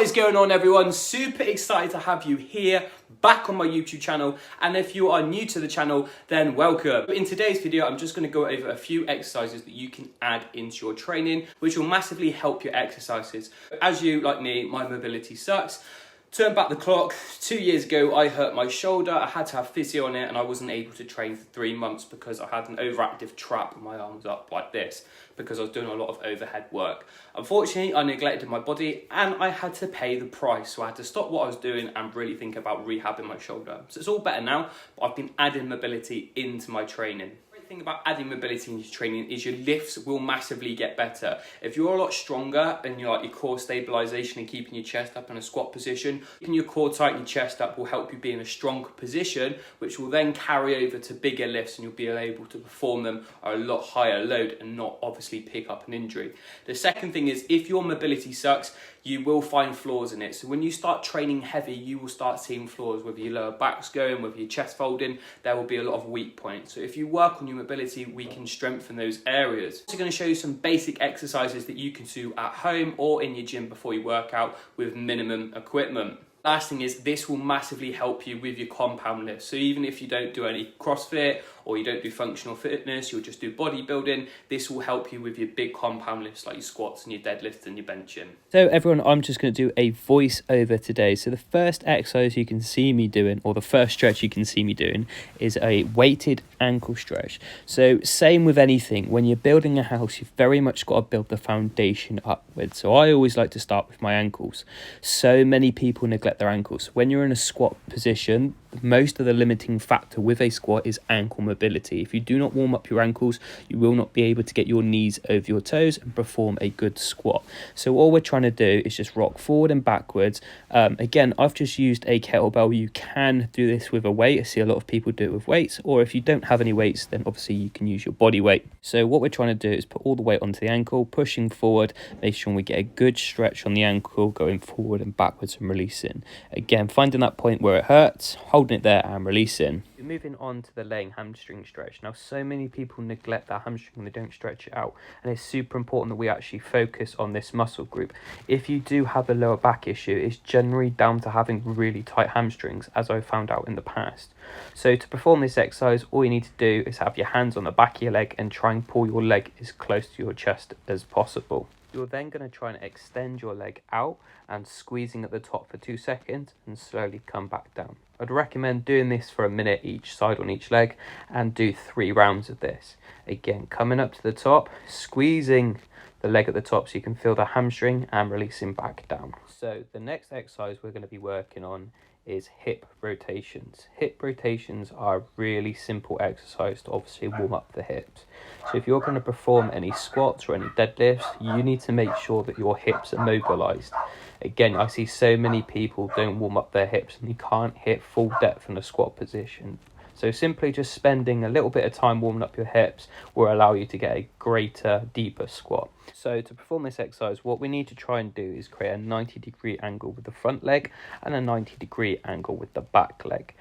What is going on, everyone? Super excited to have you here back on my YouTube channel, and if you are new to the channel, then welcome. In today's video, I'm just going to go over a few exercises that you can add into your training, which will massively help your exercises. As you, like me, my mobility sucks. Turn back the clock, 2 years ago I hurt my shoulder. I had to have physio on it and I wasn't able to train for 3 months because I had an overactive trap and my arm was up like this because I was doing a lot of overhead work. Unfortunately, I neglected my body and I had to pay the price. So I had to stop what I was doing and really think about rehabbing my shoulder. So it's all better now, but I've been adding mobility into my training. Thing about adding mobility into your training is your lifts will massively get better. If you're a lot stronger and you're like your core stabilization and keeping your chest up in a squat position, keeping your core tight and your chest up will help you be in a strong position, which will then carry over to bigger lifts and you'll be able to perform them at a lot higher load and not obviously pick up an injury. The second thing is, if your mobility sucks, you will find flaws in it. So when you start training heavy, you will start seeing flaws, whether your lower back's going, whether your chest folding, there will be a lot of weak points. So if you work on your mobility, we can strengthen those areas. I'm also going to show you some basic exercises that you can do at home or in your gym before you work out with minimum equipment. Last thing is, this will massively help you with your compound lifts. So even if you don't do any CrossFit or you don't do functional fitness, you'll just do bodybuilding, this will help you with your big compound lifts like your squats and your deadlifts and your benching. So everyone, I'm just going to do a voice over today. So the first exercise you can see me doing, or the first stretch you can see me doing, is a weighted ankle stretch. So same with anything, when you're building a house, you've very much got to build the foundation upwards. So I always like to start with my ankles. So many people neglect their ankles. When you're in a squat position, most of the limiting factor with a squat is ankle mobility. If you do not warm up your ankles, you will not be able to get your knees over your toes and perform a good squat. So all we're trying to do is just rock forward and backwards. Again, I've just used a kettlebell. You can do this with a weight. I see a lot of people do it with weights, or if you don't have any weights, then obviously you can use your body weight. So what we're trying to do is put all the weight onto the ankle, pushing forward, make sure we get a good stretch on the ankle, going forward and backwards and releasing. Again, finding that point where it hurts, holding it there and releasing. You're moving on to the laying hamstring stretch. Now, so many people neglect that hamstring and they don't stretch it out, and it's super important that we actually focus on this muscle group. If you do have a lower back issue, it's generally down to having really tight hamstrings, as I found out in the past. So to perform this exercise, all you need to do is have your hands on the back of your leg and try and pull your leg as close to your chest as possible. You're then going to try and extend your leg out and squeezing at the top for 2 seconds and slowly come back down. I'd recommend doing this for a minute each side on each leg and do 3 rounds of this. Again, coming up to the top, squeezing the leg at the top so you can feel the hamstring and releasing back down. So the next exercise we're going to be working on is hip rotations. Hip rotations are a really simple exercise to obviously warm up the hips. So if you're going to perform any squats or any deadlifts, you need to make sure that your hips are mobilized. Again, I see so many people don't warm up their hips and you can't hit full depth in a squat position. So simply just spending a little bit of time warming up your hips will allow you to get a greater, deeper squat. So to perform this exercise, what we need to try and do is create a 90-degree angle with the front leg and a 90-degree angle with the back leg.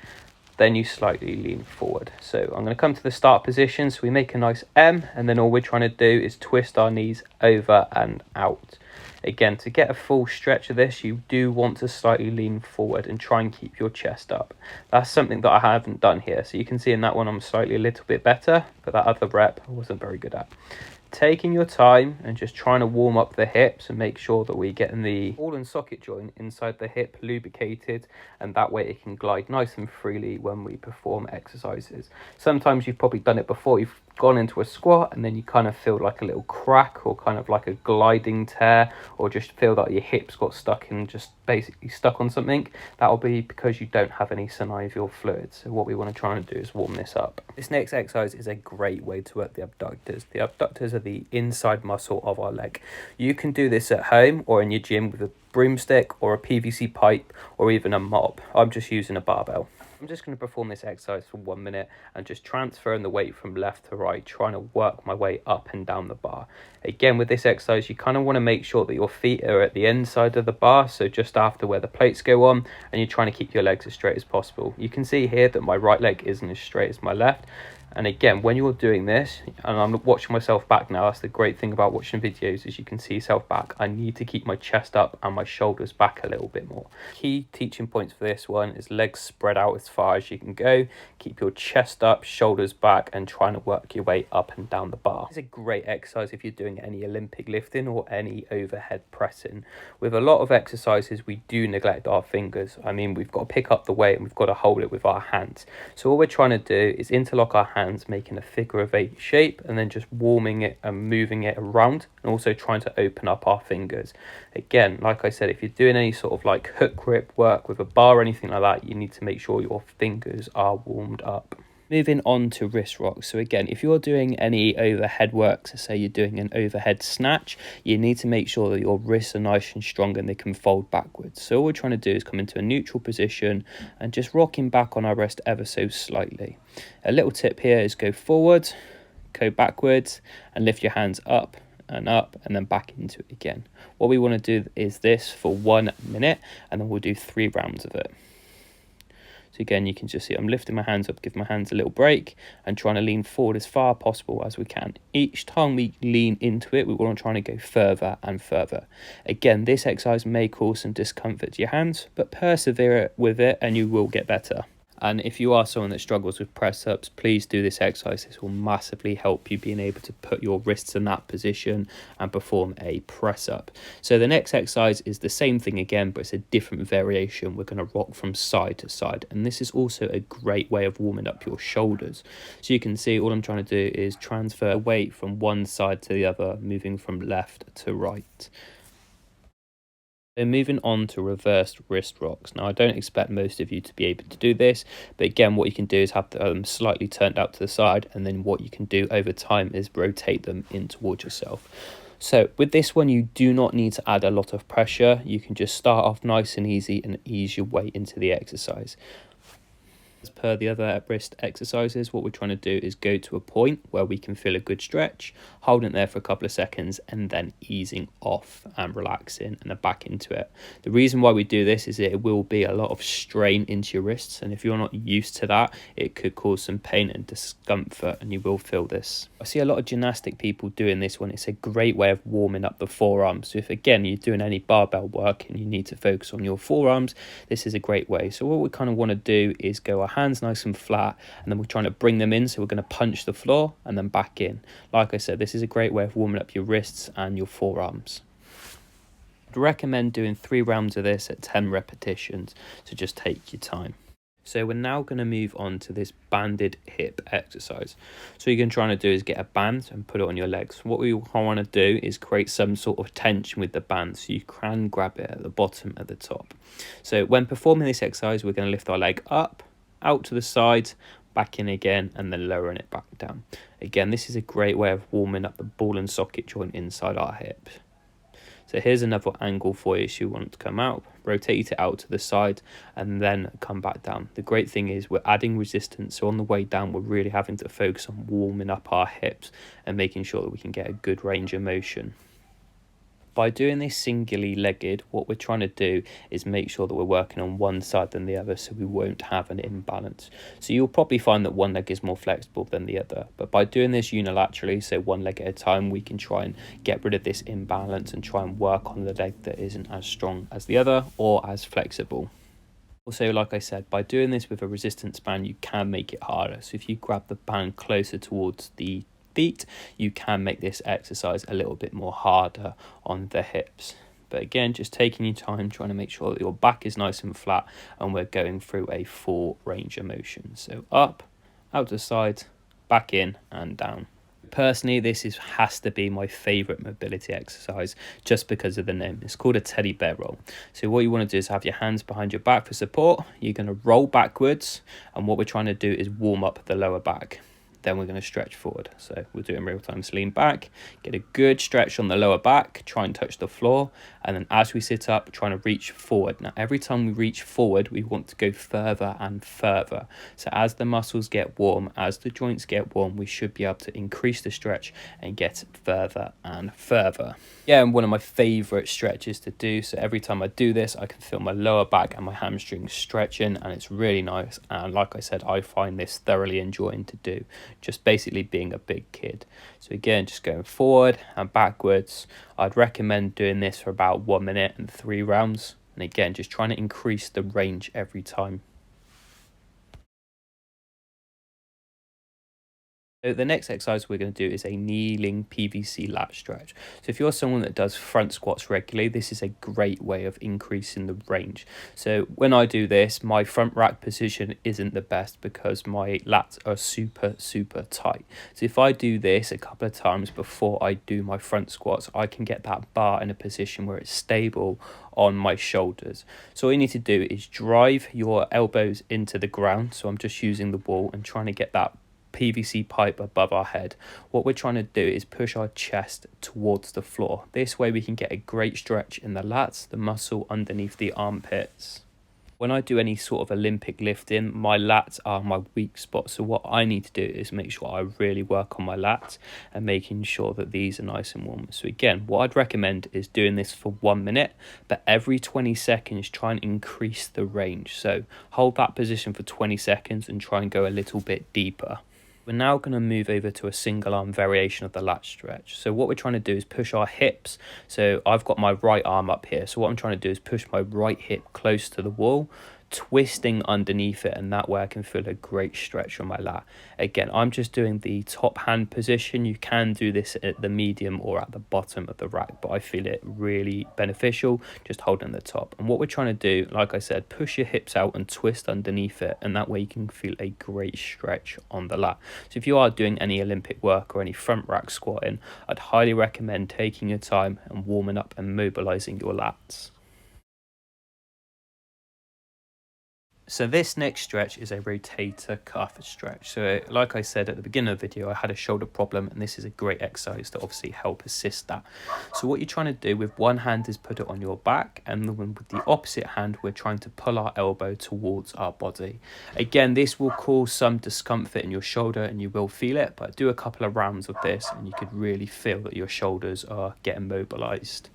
Then you slightly lean forward. So I'm going to come to the start position. So we make a nice M, and then all we're trying to do is twist our knees over and out. Again, to get a full stretch of this, you do want to slightly lean forward and try and keep your chest up. That's something that I haven't done here. So you can see in that one I'm slightly a little bit better, but that other rep I wasn't very good at. Taking your time and just trying to warm up the hips and make sure that we get in the ball and socket joint inside the hip lubricated, and that way it can glide nice and freely when we perform exercises. Sometimes you've probably done it before, you've gone into a squat and then you kind of feel like a little crack or kind of like a gliding tear, or just feel that your hips got stuck and just basically stuck on something. That'll be because you don't have any synovial fluid. So what we want to try and do is warm this up. This next exercise is a great way to work the abductors. The abductors are the inside muscle of our leg. You can do this at home or in your gym with a broomstick or a PVC pipe or even a mop. I'm just using a barbell. I'm just going to perform this exercise for 1 minute and just transferring the weight from left to right, trying to work my way up and down the bar. Again, with this exercise, you kind of want to make sure that your feet are at the inside of the bar, so just after where the plates go on, and you're trying to keep your legs as straight as possible. You can see here that my right leg isn't as straight as my left. And again, when you're doing this, and I'm watching myself back now, that's the great thing about watching videos, is you can see yourself back. I need to keep my chest up and my shoulders back a little bit more. Key teaching points for this one is legs spread out as far as you can go. Keep your chest up, shoulders back, and trying to work your way up and down the bar. It's a great exercise if you're doing any Olympic lifting or any overhead pressing. With a lot of exercises, we do neglect our fingers. I mean, we've got to pick up the weight and we've got to hold it with our hands. So all we're trying to do is interlock our hands, making a figure of 8 shape, and then just warming it and moving it around, and also trying to open up our fingers. Again, like I said, if you're doing any sort of like hook grip work with a bar or anything like that, you need to make sure your fingers are warmed up. Moving on to wrist rocks. So again, if you're doing any overhead work, so say you're doing an overhead snatch, you need to make sure that your wrists are nice and strong and they can fold backwards. So all we're trying to do is come into a neutral position and just rocking back on our wrist ever so slightly. A little tip here is go forward, go backwards, and lift your hands up and then back into it again. What we want to do is this for 1 minute, and then we'll do 3 rounds of it. So again, you can just see I'm lifting my hands up, give my hands a little break, and trying to lean forward as far possible as we can. Each time we lean into it, we want to try to go further and further. Again, this exercise may cause some discomfort to your hands, but persevere with it and you will get better. And if you are someone that struggles with press-ups, please do this exercise. This will massively help you being able to put your wrists in that position and perform a press-up. So the next exercise is the same thing again, but it's a different variation. We're going to rock from side to side. And this is also a great way of warming up your shoulders. So you can see all I'm trying to do is transfer weight from one side to the other, moving from left to right. So moving on to reversed wrist rocks. Now, I don't expect most of you to be able to do this, but again, what you can do is have them slightly turned out to the side, and then what you can do over time is rotate them in towards yourself. So with this one, you do not need to add a lot of pressure. You can just start off nice and easy and ease your way into the exercise. As per the other wrist exercises, what we're trying to do is go to a point where we can feel a good stretch, holding it there for a couple of seconds, and then easing off and relaxing and then back into it. The reason why we do this is that it will be a lot of strain into your wrists, and if you're not used to that, it could cause some pain and discomfort, and you will feel this. I see a lot of gymnastic people doing this one. It's a great way of warming up the forearms. So if again you're doing any barbell work and you need to focus on your forearms, this is a great way. So what we kind of want to do is go our hands nice and flat, and then we're trying to bring them in, so we're going to punch the floor and then back in. Like I said, this is a great way of warming up your wrists and your forearms. I'd recommend doing 3 rounds of this at 10 repetitions, so just take your time. So we're now going to move on to this banded hip exercise. So what you're trying to do is get a band and put it on your legs. What we want to do is create some sort of tension with the band, so you can grab it at the bottom, at the top. So when performing this exercise, we're going to lift our leg up, out to the side, back in again, and then lowering it back down. Again, this is a great way of warming up the ball and socket joint inside our hips. So here's another angle for you. So you want to come out, rotate it out to the side, and then come back down. The great thing is we're adding resistance, so on the way down we're really having to focus on warming up our hips and making sure that we can get a good range of motion. By doing this singularly legged, what we're trying to do is make sure that we're working on one side than the other, so we won't have an imbalance. So you'll probably find that one leg is more flexible than the other, but by doing this unilaterally, so one leg at a time, we can try and get rid of this imbalance and try and work on the leg that isn't as strong as the other or as flexible. Also, like I said, by doing this with a resistance band, you can make it harder. So if you grab the band closer towards the feet, you can make this exercise a little bit more harder on the hips. But again, just taking your time, trying to make sure that your back is nice and flat, and we're going through a full range of motion. So up, out to the side, back in and down. Personally, this has to be my favourite mobility exercise just because of the name. It's called a teddy bear roll. So what you want to do is have your hands behind your back for support. You're going to roll backwards, and what we're trying to do is warm up the lower back. Then we're going to stretch forward. So we'll do it in real time. So lean back, get a good stretch on the lower back, try and touch the floor. And then as we sit up, trying to reach forward. Now, every time we reach forward, we want to go further and further. So as the muscles get warm, as the joints get warm, we should be able to increase the stretch and get further and further. Yeah, and one of my favorite stretches to do. So every time I do this, I can feel my lower back and my hamstrings stretching, and it's really nice. And like I said, I find this thoroughly enjoying to do, just basically being a big kid. So again, just going forward and backwards. I'd recommend doing this for about 1 minute and 3 rounds. And again, just trying to increase the range every time. So the next exercise we're going to do is a kneeling PVC lat stretch. So if you're someone that does front squats regularly, this is a great way of increasing the range. So when I do this, my front rack position isn't the best because my lats are super tight. So if I do this a couple of times before I do my front squats, I can get that bar in a position where it's stable on my shoulders. So all you need to do is drive your elbows into the ground. So I'm just using the wall and trying to get that PVC pipe above our head. What we're trying to do is push our chest towards the floor. This way we can get a great stretch in the lats, the muscle underneath the armpits. When I do any sort of Olympic lifting, my lats are my weak spot. So what I need to do is make sure I really work on my lats and making sure that these are nice and warm. So again, what I'd recommend is doing this for 1 minute, but every 20 seconds, try and increase the range. So hold that position for 20 seconds and try and go a little bit deeper. We're now going to move over to a single arm variation of the lat stretch. So what we're trying to do is push our hips. So I've got my right arm up here. So what I'm trying to do is push my right hip close to the wall, twisting underneath it, and that way I can feel a great stretch on my lat. Again, I'm just doing the top hand position. You can do this at the medium or at the bottom of the rack, but I feel it really beneficial just holding the top. And what we're trying to do, like I said, push your hips out and twist underneath it, and that way you can feel a great stretch on the lat. So if you are doing any Olympic work or any front rack squatting, I'd highly recommend taking your time and warming up and mobilizing your lats. So this next stretch is a rotator cuff stretch. So like I said at the beginning of the video, I had a shoulder problem, and this is a great exercise to obviously help assist that. So what you're trying to do with one hand is put it on your back, and with the opposite hand, we're trying to pull our elbow towards our body. Again, this will cause some discomfort in your shoulder and you will feel it, but do a couple of rounds of this and you could really feel that your shoulders are getting mobilized.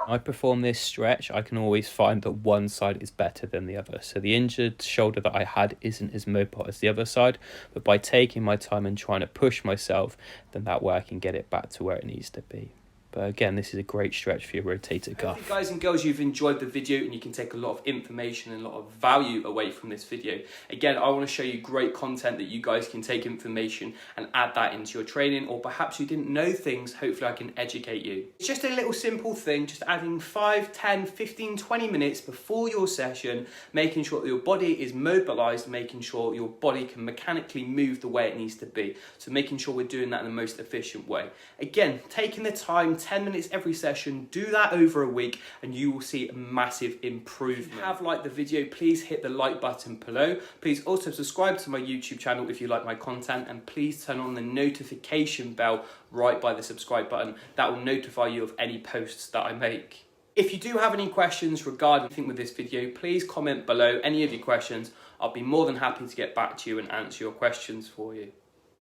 I perform this stretch, I can always find that one side is better than the other. So the injured shoulder that I had isn't as mobile as the other side, but by taking my time and trying to push myself, then that way I can get it back to where it needs to be. But again, this is a great stretch for your rotator cuff. Hopefully, guys and girls, you've enjoyed the video and you can take a lot of information and a lot of value away from this video. Again, I want to show you great content that you guys can take information and add that into your training, or perhaps you didn't know things, hopefully I can educate you. It's just a little simple thing, just adding 5, 10, 15, 20 minutes before your session, making sure that your body is mobilized, making sure your body can mechanically move the way it needs to be. So making sure we're doing that in the most efficient way. Again, taking the time, 10 minutes every session, do that over a week and you will see a massive improvement. If you have liked the video, please hit the like button below. Please also subscribe to my YouTube channel if you like my content, and please turn on the notification bell right by the subscribe button. That will notify you of any posts that I make. If you do have any questions regarding anything with this video, please comment below any of your questions. I'll be more than happy to get back to you and answer your questions for you.